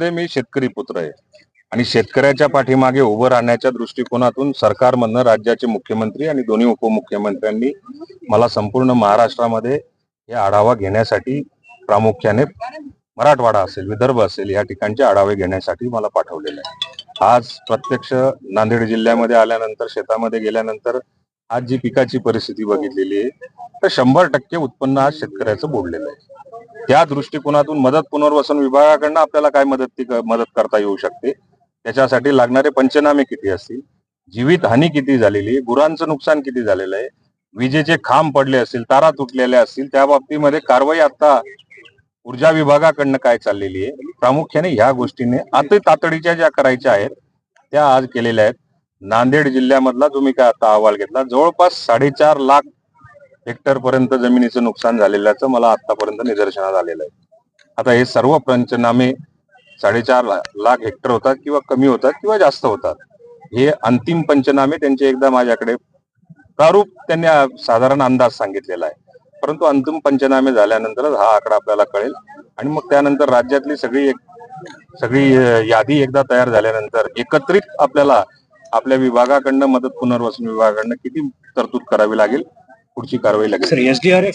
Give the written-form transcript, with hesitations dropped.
मी शेतकरी पुत्र आहे आणि शेतकऱ्याच्या पाठीमागे उभं राहण्याच्या दृष्टिकोनातून सरकारमधनं राज्याचे मुख्यमंत्री आणि दोन्ही उपमुख्यमंत्र्यांनी मला संपूर्ण महाराष्ट्रामध्ये हे आढावा घेण्यासाठी प्रामुख्याने मराठवाडा असेल, विदर्भ असेल या ठिकाणचे आढावे घेण्यासाठी मला पाठवलेलं आहे। आज प्रत्यक्ष नांदेड जिल्ह्यामध्ये आल्यानंतर, शेतामध्ये गेल्यानंतर आज जी पिकाची परिस्थिती बघितलेली आहे तर 100% उत्पन्न आज शेतकऱ्याचं बुडलेलं आहे। त्या दृष्टिकोनातून मदत पुनर्वसन विभागाकडनं आपल्याला काय मदत करता येऊ शकते, त्याच्यासाठी लागणारे पंचनामे किती असतील, जीवित हानी किती झालेली आहे, गुरांचं नुकसान किती झालेलं आहे, विजेचे खांब पडले असतील, तारा तुटलेल्या असतील, त्या बाबतीमध्ये कारवाई आता ऊर्जा विभागाकडनं काय चाललेली आहे, प्रामुख्याने ह्या गोष्टीने अति तातडीच्या ज्या करायच्या आहेत त्या आज केलेल्या आहेत। नांदेड जिल्ह्यामधला जो मी काय आता अहवाल घेतला, जवळपास 4.5 लाख हेक्टर पर्यंत जमिनीचं नुकसान झालेल्याचं मला आतापर्यंत निदर्शनास आलेलं आहे। आता हे सर्व पंचनामे 4.5 लाख हेक्टर होतात किंवा कमी होतात किंवा जास्त होतात, हे अंतिम पंचनामे त्यांचे एकदा माझ्याकडे प्रारूप त्यांनी साधारण अंदाज सांगितलेला आहे, परंतु अंतिम पंचनामे झाल्यानंतरच हा आकडा आपल्याला कळेल आणि मग त्यानंतर राज्यातली सगळी यादी एकदा तयार झाल्यानंतर एकत्रित आपल्याला आपल्या विभागाकडनं, मदत पुनर्वसन विभागाकडनं किती तरतूद करावी लागेल, पुढची कारवाई लागेल। Sir, SDRF